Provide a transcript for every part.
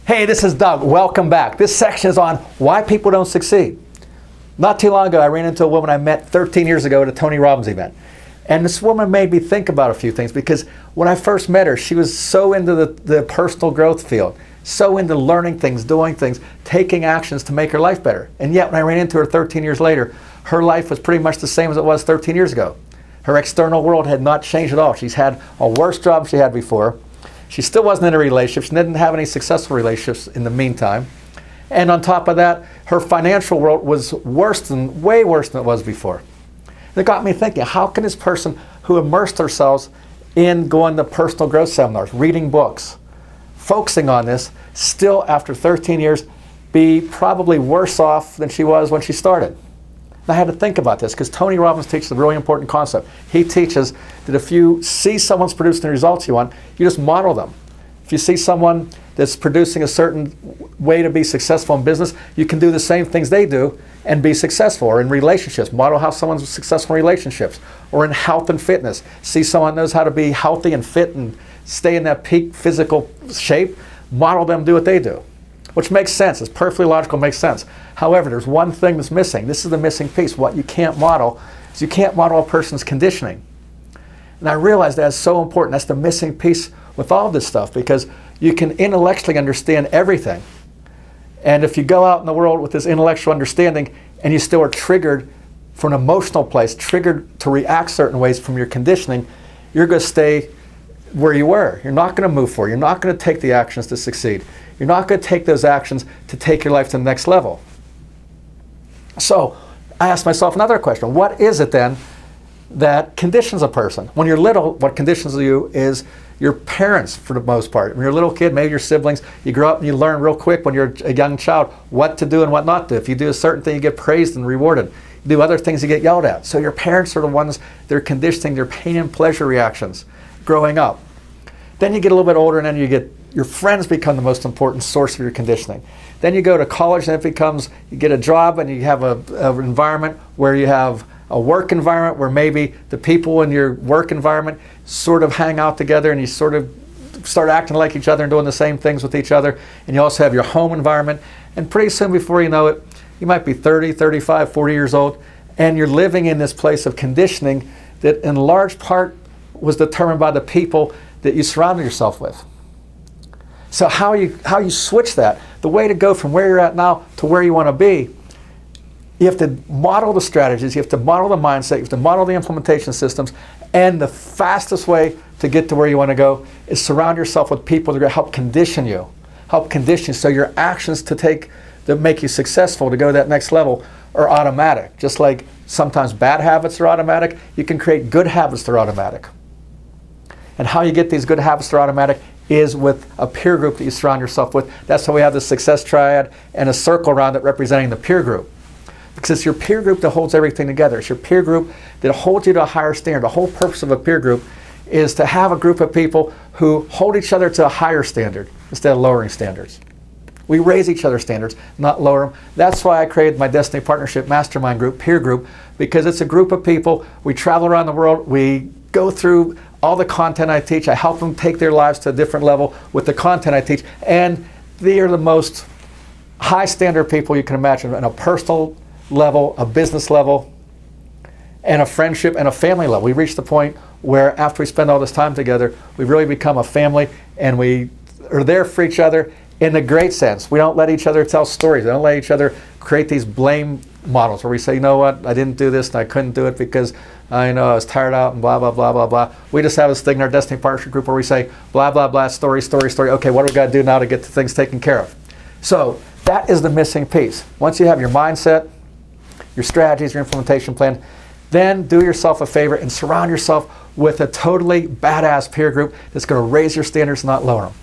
Hey, this is Doug. Welcome back. This section is on why people don't succeed. Not too long ago, I ran into a woman I met 13 years ago at a Tony Robbins event. And this woman made me think about a few things, because when I first met her, she was so into the personal growth field, so into learning things, doing things, taking actions to make her life better. And yet, when I ran into her 13 years later, her life was pretty much the same as it was 13 years ago. Her external world had not changed at all. She's had a worse job than she had before. She still wasn't in a relationship. She didn't have any successful relationships in the meantime. And on top of that, her financial world was way worse than it was before. And it got me thinking, how can this person who immersed themselves in going to personal growth seminars, reading books, focusing on this, still after 13 years be probably worse off than she was when she started? And I had to think about this, because Tony Robbins teaches a really important concept. He teaches that if you see someone's producing the results you want, you just model them. If you see someone that's producing a certain way to be successful in business, you can do the same things they do and be successful. Or in relationships, model how someone's successful in relationships. Or in health and fitness, see someone knows how to be healthy and fit and stay in that peak physical shape, model them, do what they do. Which makes sense. It's perfectly logical, makes sense. However, there's one thing that's missing. This is the missing piece. What you can't model is you can't model a person's conditioning. And I realize that's so important. That's the missing piece with all this stuff, because you can intellectually understand everything. And if you go out in the world with this intellectual understanding and you still are triggered from an emotional place, triggered to react certain ways from your conditioning, you're going to stay where you were. You're not going to move forward. You're not going to take the actions to succeed. You're not going to take those actions to take your life to the next level. So I asked myself another question. What is it then that conditions a person? When you're little, what conditions you is your parents, for the most part. When you're a little kid, maybe your siblings, you grow up and you learn real quick when you're a young child what to do and what not to do. If you do a certain thing, you get praised and rewarded. You do other things, you get yelled at. So your parents are the ones that are conditioning their pain and pleasure reactions growing up. Then you get a little bit older, and then your friends become the most important source of your conditioning. Then you go to college, and it becomes, you get a job, and you have an environment where you have a work environment where maybe the people in your work environment sort of hang out together, and you sort of start acting like each other and doing the same things with each other. And you also have your home environment. And pretty soon, before you know it, you might be 30, 35, 40 years old, and you're living in this place of conditioning that in large part was determined by the people that you surrounded yourself with. So how you switch that, the way to go from where you're at now to where you want to be, you have to model the strategies, you have to model the mindset, you have to model the implementation systems, and the fastest way to get to where you want to go is surround yourself with people that are going to help condition you so your actions that make you successful to go to that next level are automatic. Just like sometimes bad habits are automatic, you can create good habits that are automatic. And how you get these good habits that are automatic is with a peer group that you surround yourself with. That's how we have the success triad and a circle around it representing the peer group. Because it's your peer group that holds everything together. It's your peer group that holds you to a higher standard. The whole purpose of a peer group is to have a group of people who hold each other to a higher standard instead of lowering standards. We raise each other's standards, not lower them. That's why I created my Destiny Partnership Mastermind group, peer group, because it's a group of people. We travel around the world. We go through all the content I teach. I help them take their lives to a different level with the content I teach. And they are the most high standard people you can imagine on a personal level, a business level, and a friendship and a family level. We reach the point where after we spend all this time together, we really become a family, and we are there for each other in the great sense. We don't let each other tell stories. We don't let each other create these blame models where we say, you know what, I didn't do this and I couldn't do it because I was tired out and blah, blah, blah, blah, blah. We just have this thing in our Destiny Partnership group where we say, blah, blah, blah, story, story, story. Okay, what do we got to do now to get the things taken care of? So that is the missing piece. Once you have your mindset, your strategies, your implementation plan, then do yourself a favor and surround yourself with a totally badass peer group that's going to raise your standards, not lower them.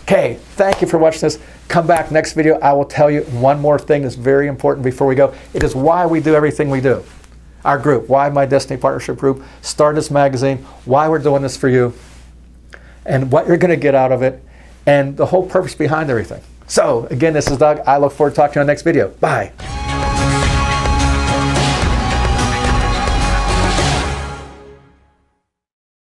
Okay, thank you for watching this. Come back next video. I will tell you one more thing that's very important before we go. It is why we do everything we do. Our group, why my Destiny Partnership group, start this magazine, why we're doing this for you, and what you're going to get out of it, and the whole purpose behind everything. So, again, this is Doug. I look forward to talking to you in the next video. Bye.